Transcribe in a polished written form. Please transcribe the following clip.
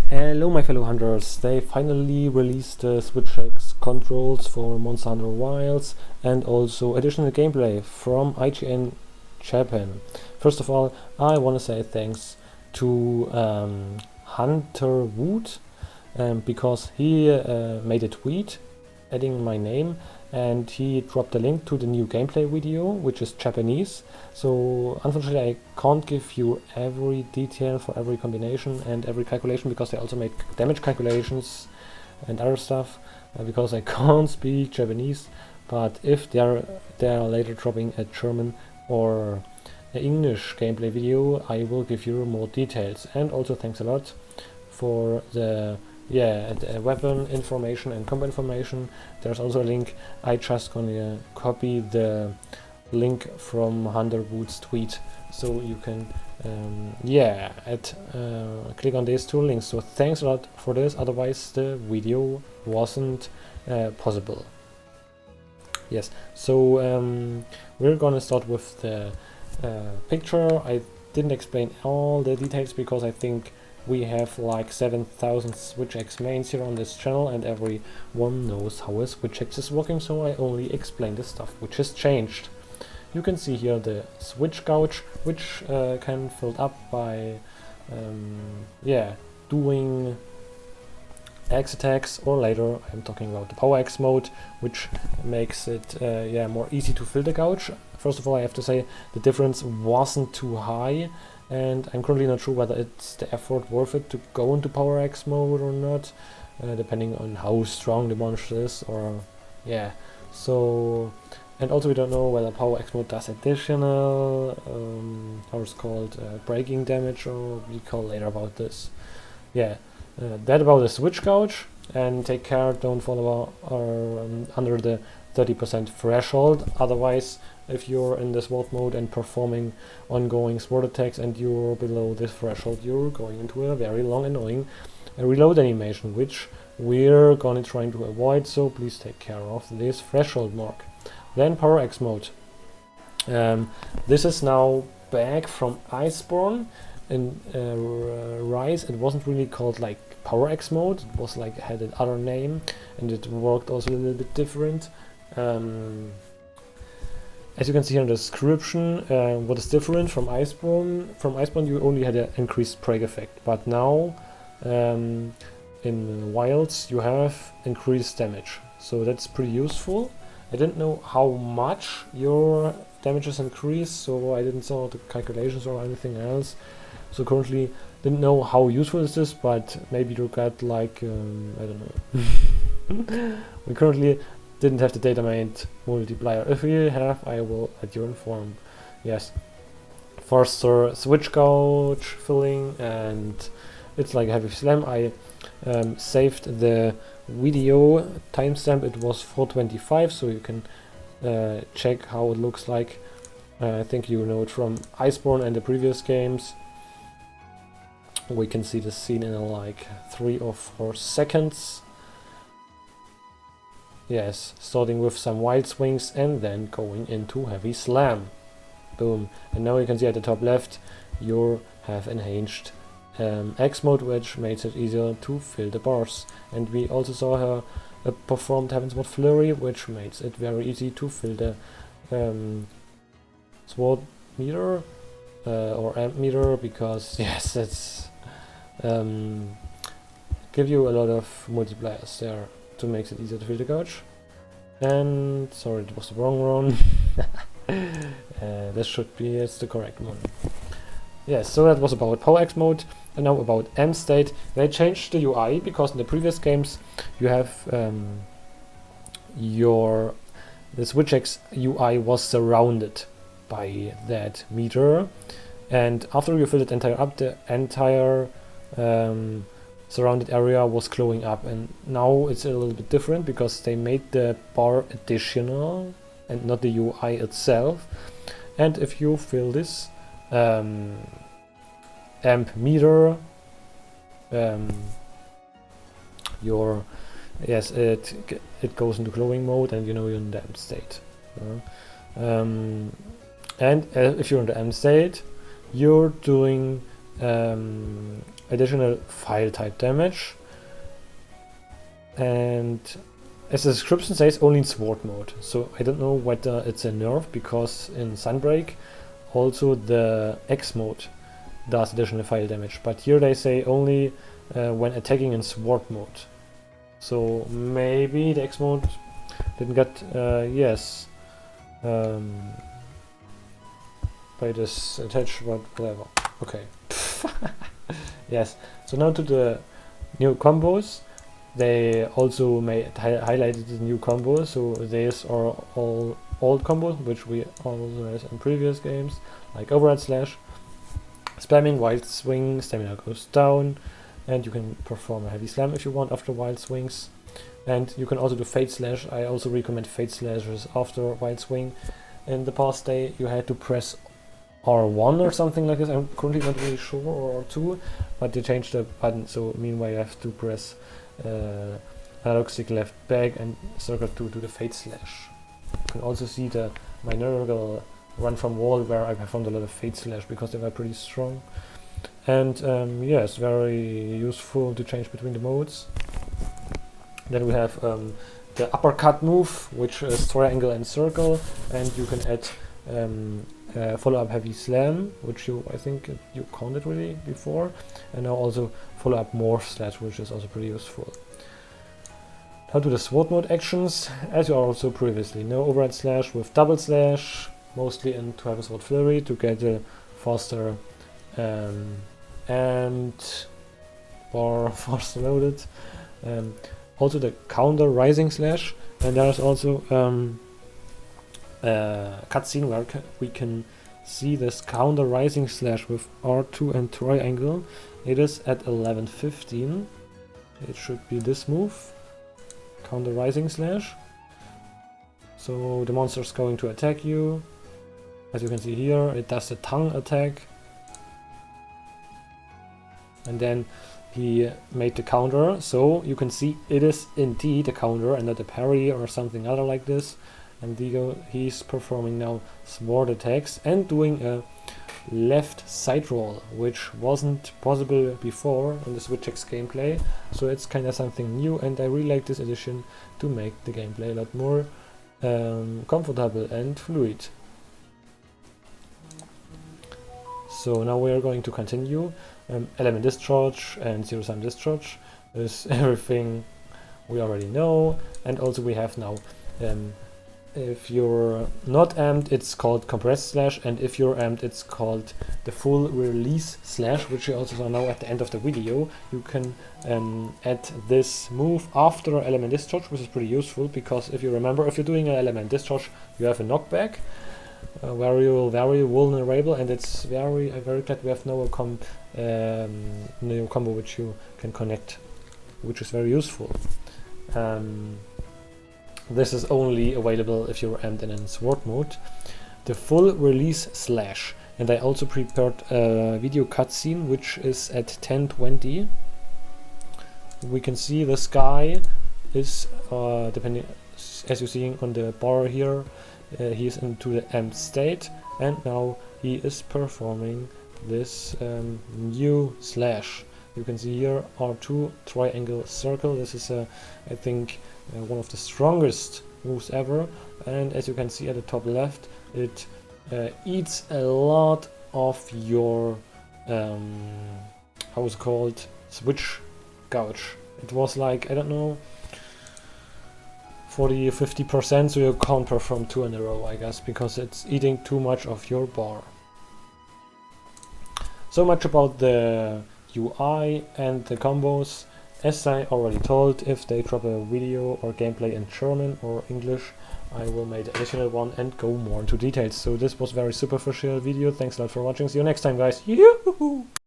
Hello my fellow hunters, they finally released the Switch X controls for Monster Hunter Wilds and also additional gameplay from IGN Japan. First of all, I want to say thanks to Hunter Wood because he made a tweet adding my name and he dropped a link to the new gameplay video, which is Japanese. So unfortunately I can't give you every detail for every combination and every calculation, because they also make damage calculations and other stuff, because I can't speak Japanese. But if they are later dropping a German or an English gameplay video, I will give you more details. And also thanks a lot for the weapon information and combo information. There's also a link. I just gonna copy the link from Hunter Wood's tweet, so you can click on these two links. So thanks a lot for this, otherwise the video wasn't possible. Yes, so we're gonna start with the picture. I didn't explain all the details because I think we have like 7,000 Switch X mains here on this channel and everyone knows how a Switch X is working, so I only explain the stuff which has changed. You can see here the switch gouge, which can filled up by doing X attacks, or later I'm talking about the power X mode, which makes it more easy to fill the gouge. First of all, I have to say the difference wasn't too high, and I'm currently not sure whether it's the effort worth it to go into power X mode or not, depending on how strong the monster is, or so. And also we don't know whether power X mode does additional how it's called breaking damage, or we call later about this. That about the switch gouge, and take care don't fall under the 30% threshold. Otherwise, if you're in the sword mode and performing ongoing sword attacks and you're below this threshold, you're going into a very long annoying reload animation, which we're gonna try to avoid, so please take care of this threshold mark. Then power X mode. This is now back from Iceborne. In Rise it wasn't really called like power X mode, it was like had another name, and it worked also a little bit different. As you can see here in the description, what is different from Iceborne? From Iceborne you only had an increased break effect, but now in Wilds you have increased damage, so that's pretty useful. I didn't know how much your damage is increased, so I didn't saw the calculations or anything else. So currently didn't know how useful this is, but maybe you got like I don't know. We currently didn't have the data mined multiplier. If we have, I will add you inform. Yes, faster switch gouge filling, and it's like a heavy slam. I saved the video timestamp, it was 4:25, so you can check how it looks like. I think you know it from Iceborne and the previous games. We can see the scene in like 3 or 4 seconds. Yes, starting with some wild swings and then going into heavy slam. Boom. And now you can see at the top left you have enhanced X mode, which makes it easier to fill the bars. And we also saw her performed Heaven's Sword Flurry, which makes it very easy to fill the sword meter or amp meter, because yes, it's give you a lot of multipliers there to make it easier to fill the gouge. And sorry, it was the wrong one. This should be the correct one. Yes, so that was about power X mode. And now about M state. They changed the UI, because in the previous games you have the Switch X UI was surrounded by that meter, and after you filled it entire up, the entire surrounded area was glowing up. And now it's a little bit different, because they made the bar additional and not the UI itself. And if you fill this amp meter, it goes into glowing mode, and you know you're in the amp state. And if you're in the M state, you're doing additional file type damage, and as the description says, only in sword mode. So I don't know whether it's a nerf, because in Sunbreak also the X mode does additional file damage, but here they say only when attacking in sword mode. So maybe the X mode didn't get yes by this attach, but whatever. Okay. Yes. So now to the new combos. They also highlighted the new combos. So these are all old combos, which we also had in previous games, like overhead slash, spamming, wild swing, stamina goes down, and you can perform a heavy slam if you want after wild swings. And you can also do fade slash. I also recommend fade slashes after wild swing. In the past day you had to press R1 or something like this. I'm currently not really sure, or R2, but they changed the button, so meanwhile you have to press analog stick left back and circle 2 to the fade slash. You can also see the minorical run from wall, where I performed a lot of fade slash because they were pretty strong. And yes, very useful to change between the modes. Then we have the uppercut move, which is triangle and circle, and you can add follow-up heavy slam, which I think you counted really before, and now also follow-up morph slash, which is also pretty useful. Now to the sword mode actions, as you also previously know, overhead slash with double slash, mostly in Twelve Sword Flurry to get a faster and bar faster loaded. Also the counter rising slash, and there's also cutscene where we can see this counter rising slash with R2 and triangle. It is at 11:15. It should be this move, counter rising slash. So the monster is going to attack you. As you can see here, it does the tongue attack, and then he made the counter. So you can see it is indeed a counter and not a parry or something other like this. And he's performing now sword attacks and doing a left side roll, which wasn't possible before in the Switch X gameplay. So it's kind of something new, and I really like this addition to make the gameplay a lot more comfortable and fluid. So now we are going to continue. Element discharge and zero sum discharge is everything we already know, and also we have now if you're not amped, it's called compress slash, and if you're amped, it's called the full release slash, which you also saw now at the end of the video. You can add this move after element discharge, which is pretty useful, because if you remember, if you're doing an element discharge, you have a knockback where you're very vulnerable, and it's I'm very glad we have now a new combo which you can connect, which is very useful. This is only available if you're amped in sword mode. The full release slash, and I also prepared a video cutscene which is at 10:20. We can see the sky is depending, as you're seeing on the bar here, he is into the amped state, and now he is performing this new slash. You can see here R2 triangle circle. This is I think one of the strongest moves ever, and as you can see at the top left, it eats a lot of your how is it called, switch gouge. It was like, I don't know, 40-50%, so you can't perform 2 in a row, I guess, because it's eating too much of your bar. So much about the UI and the combos. As I already told, if they drop a video or gameplay in German or English, I will make an additional one and go more into details. So this was a very superficial video. Thanks a lot for watching. See you next time, guys. Yoo-hoo!